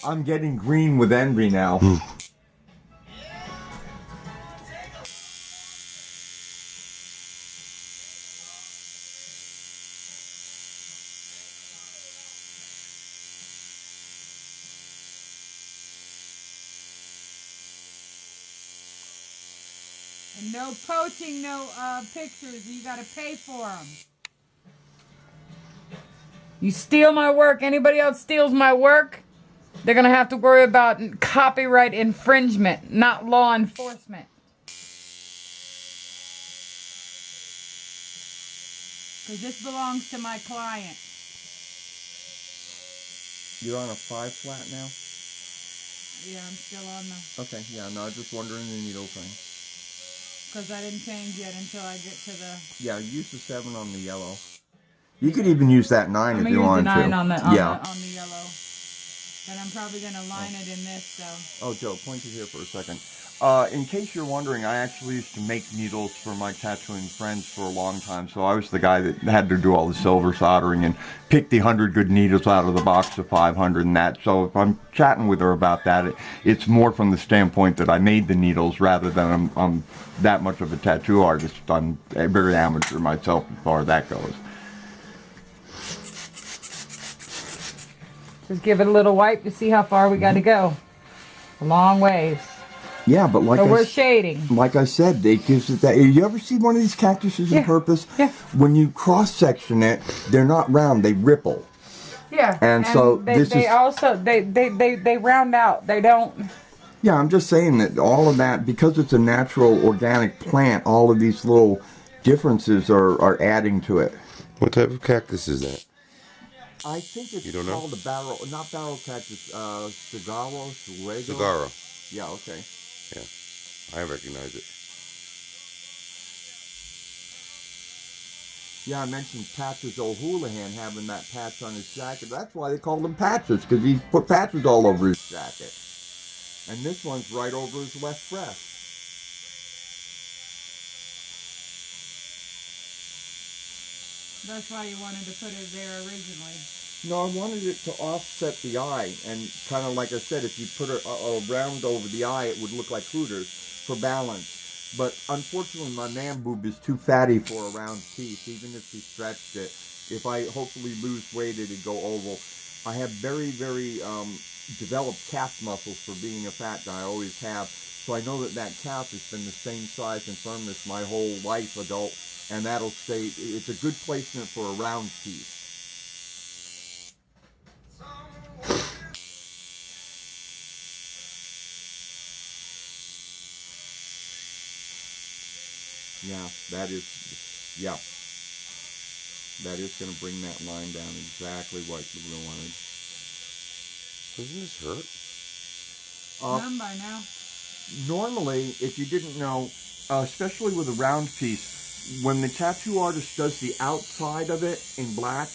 I'm getting green with envy now. And no poaching, no pictures. You got to pay for them. You steal my work, anybody else steals my work, they're going to have to worry about copyright infringement, not law enforcement. Because this belongs to my client. You're on a 5 flat now? Yeah, I'm still on the... Okay, yeah, no, I was just wondering the needle thing. Because I didn't change yet until I get to the... Yeah, use the 7 on the yellow. You could even use that 9 if you wanted to. I'm going to use the 9 Yeah. on the yellow. But I'm probably going to line it in this, so... Oh, Joe, point it here for a second. In case you're wondering, I actually used to make needles for my tattooing friends for a long time, so I was the guy that had to do all the silver soldering and pick the 100 good needles out of the box of 500 and that. So if I'm chatting with her about that, it's more from the standpoint that I made the needles rather than I'm that much of a tattoo artist. I'm very amateur myself as far as that goes. Just give it a little wipe to see how far we got to go. A long ways. Yeah, but like we're shading. Like I said, they gives it that. You ever see one of these cactuses on purpose? Yeah. When you cross section it, they're not round; they ripple. Yeah. And so they also round out. They don't. Yeah, I'm just saying that all of that, because it's a natural organic plant, all of these little differences are adding to it. What type of cactus is that? I think it's called a barrel, not barrel cactus, Sagaro, Suego. Sagaro. Yeah, okay. Yeah, I recognize it. Yeah, I mentioned Patches O'Houlihan having that patch on his jacket. That's why they called him Patches, because he put patches all over his jacket. And this one's right over his left breast. That's why you wanted to put it there originally. No, I wanted it to offset the eye, and kind of like I said, if you put a round over the eye, it would look like Hooters for balance. But unfortunately, my man boob is too fatty for a round piece, even if he stretched it. If I hopefully lose weight, it'd go oval. I have very, very developed calf muscles for being a fat guy. I always have. So I know that calf has been the same size and firmness my whole life, adult, and that'll stay. It's a good placement for a round piece. Yeah, that is going to bring that line down exactly what we wanted. Doesn't this hurt? Numb by now. Normally, if you didn't know, especially with a round piece, when the tattoo artist does the outside of it in black,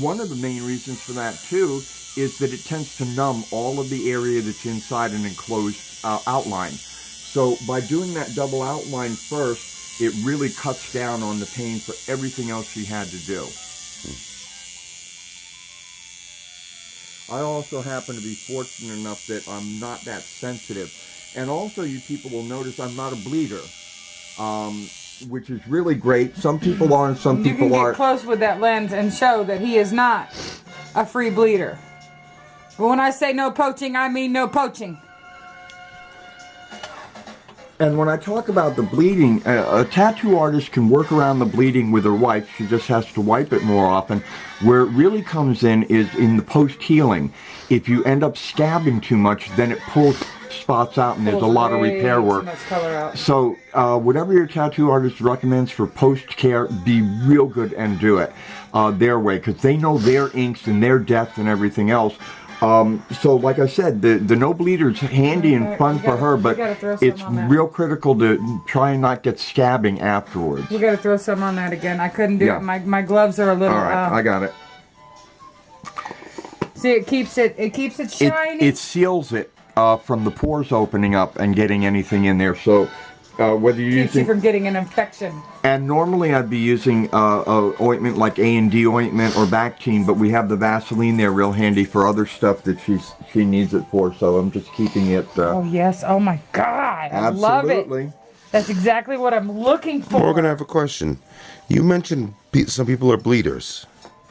one of the main reasons for that too is that it tends to numb all of the area that's inside an enclosed outline. So by doing that double outline first, it really cuts down on the pain for everything else she had to do. I also happen to be fortunate enough that I'm not that sensitive. And also you people will notice I'm not a bleeder, which is really great. Some people are and some people aren't. You can get close with that lens and show that he is not a free bleeder. But when I say no poaching, I mean no poaching. And when I talk about the bleeding, a tattoo artist can work around the bleeding with her wipe. She just has to wipe it more often. Where it really comes in is in the post-healing. If you end up scabbing too much, then it pulls spots out and there's a lot of repair work. So whatever your tattoo artist recommends for post-care, be real good and do it their way, because they know their inks and their depth and everything else. So like I said, the no bleeder is handy and fun for her, but it's real critical to try and not get scabbing afterwards. We got to throw some on that again. I couldn't do it. My gloves are a little. All right, I got it. See, it keeps it shiny. It seals it from the pores opening up and getting anything in there. So whether you're Keeps you using, from getting an infection. and normally I'd be using a ointment like A&D ointment or Bactine, but we have the Vaseline there real handy for other stuff that she needs it for. So I'm just keeping it. Oh yes! Oh my God! I love it. Absolutely. That's exactly what I'm looking for. Morgan, I have a question. You mentioned some people are bleeders.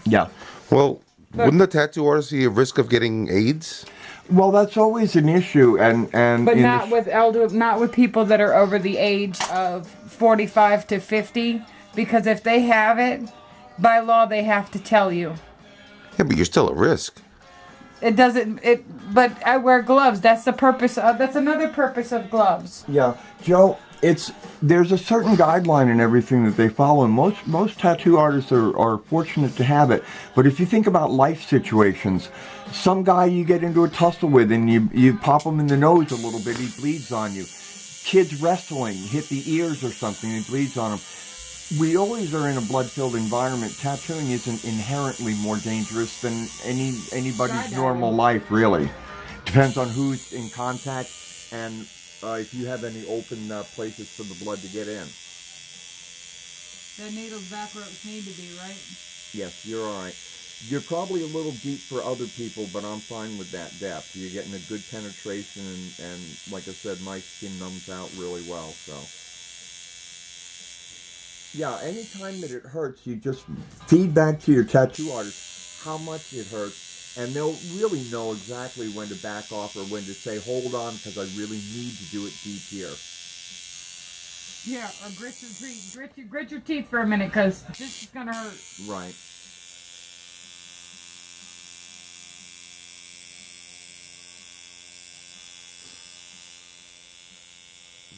Yeah. Well, wouldn't the tattoo artist be at risk of getting AIDS? Well, that's always an issue, and But in not with not with people that are over the age of 45 to 50, because if they have it, by law they have to tell you. Yeah, but you're still at risk. It doesn't. But I wear gloves. That's the purpose. That's another purpose of gloves. Yeah, Joe, there's a certain guideline in everything that they follow, and most tattoo artists are fortunate to have it. But if you think about life situations, some guy you get into a tussle with and you pop him in the nose a little bit, he bleeds on you. Kids wrestling, hit the ears or something, he bleeds on them. We always are in a blood-filled environment. Tattooing isn't inherently more dangerous than anybody's normal life, really. Depends on who's in contact and if you have any open places for the blood to get in. The needles back where it need to be, right? Yes, you're all right. You're probably a little deep for other people, but I'm fine with that depth. You're getting a good penetration, and like I said, my skin numbs out really well, so. Yeah, anytime that it hurts, you just feed back to your tattoo artist how much it hurts, and they'll really know exactly when to back off or when to say, hold on, because I really need to do it deep here. Yeah, or grit your teeth for a minute, because this is gonna hurt. Right.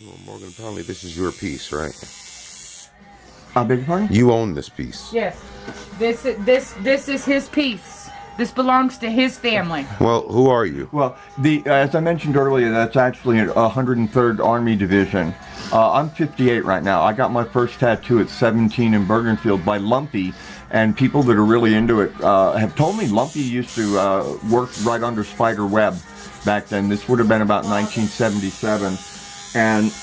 Well, Morgan, apparently this is your piece, right? I beg your pardon? You own this piece. Yes, this is his piece. This belongs to his family. Well, who are you? Well, as I mentioned earlier, that's actually a 103rd Army Division. I'm 58 right now. I got my first tattoo at 17 in Bergenfield by Lumpy, and people that are really into it have told me Lumpy used to work right under Spider Web back then. This would have been about 1977. And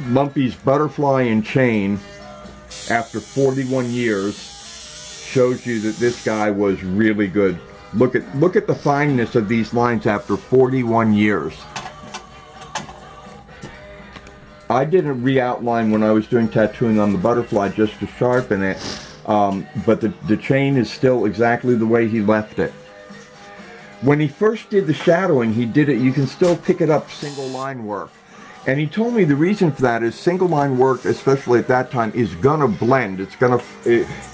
Lumpy's Butterfly and Chain, after 41 years, shows you that this guy was really good. Look at the fineness of these lines after 41 years. I did a re-outline when I was doing tattooing on the butterfly just to sharpen it, but the chain is still exactly the way he left it. When he first did the shadowing, he did it, you can still pick it up single line work. And he told me the reason for that is single line work, especially at that time, is gonna blend.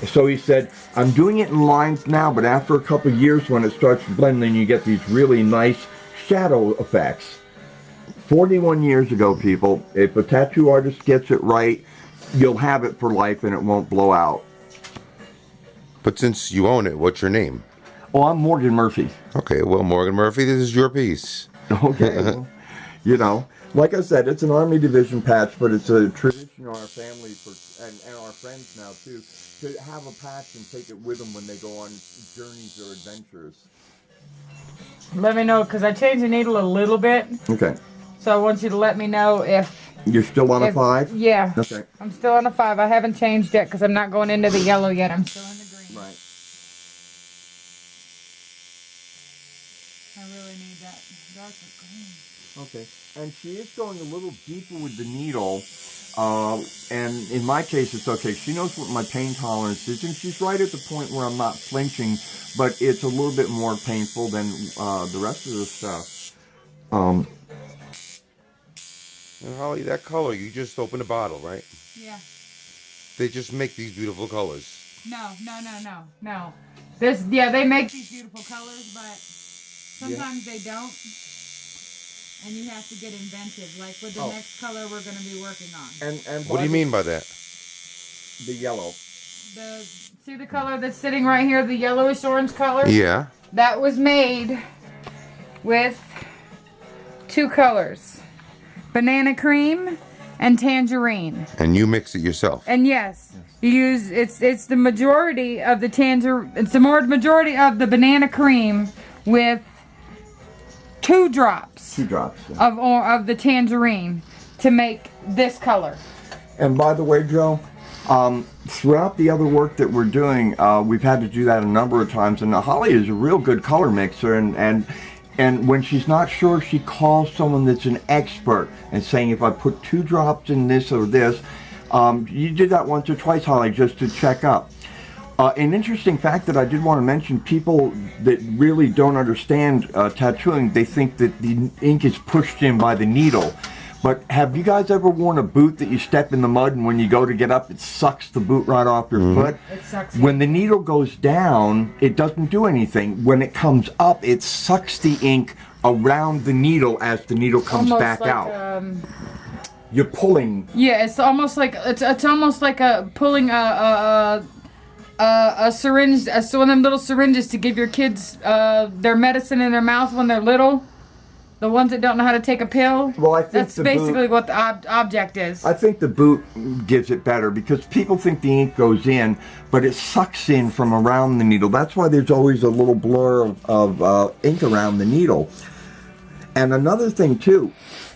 So he said, I'm doing it in lines now, but after a couple of years when it starts blending, you get these really nice shadow effects. 41 years ago, people, if a tattoo artist gets it right, you'll have it for life and it won't blow out. But since you own it, what's your name? Oh, I'm Morgan Murphy. Okay, well, Morgan Murphy, this is your piece. Okay, well, you know. Like I said, it's an Army Division patch, but it's a tradition in our family and our friends now too, to have a patch and take it with them when they go on journeys or adventures. Let me know, because I changed the needle a little bit. Okay. So I want you to let me know if... You're still on a 5? Yeah. Okay. I'm still on a 5. I haven't changed yet, because I'm not going into the yellow yet. I'm still in the green. Right. I really need that darker green. Okay. And she is going a little deeper with the needle, and in my case it's okay. She knows what my pain tolerance is, and she's right at the point where I'm not flinching, but it's a little bit more painful than the rest of the stuff. And Holly, that color, you just opened a bottle, right? Yeah. They just make these beautiful colors. No. They make these beautiful colors, but sometimes they don't. And you have to get inventive, like with the next color we're going to be working on. And What do you mean by that? The yellow. See the color that's sitting right here, the yellowish orange color? Yeah. That was made with 2 colors, banana cream and tangerine. And you mix it yourself. And yes, you use it's the majority of the majority of the banana cream with 2 drops. 2 drops. Yeah. Of the tangerine to make this color. And by the way, Joe, throughout the other work that we're doing, we've had to do that a number of times. And Holly is a real good color mixer. And when she's not sure, she calls someone that's an expert and saying, if I put 2 drops in this or this, you did that once or twice, Holly, just to check up. An interesting fact that I did want to mention, people that really don't understand tattooing, they think that the ink is pushed in by the needle. But have you guys ever worn a boot that you step in the mud and when you go to get up, it sucks the boot right off your foot? It sucks. When the needle goes down, it doesn't do anything. When it comes up, it sucks the ink around the needle as the needle comes Almost back like, out. You're pulling. Yeah, it's almost like pulling a syringe, one of them little syringes to give your kids their medicine in their mouth when they're little. The ones that don't know how to take a pill. Well, I think that's basically what the object is. I think the boot gives it better because people think the ink goes in, but it sucks in from around the needle. That's why there's always a little blur of ink around the needle. And another thing too,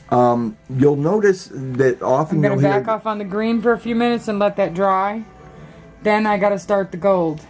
you'll notice that often I'm gonna you'll back hear, off on the green for a few minutes and let that dry. Then I gotta start the gold.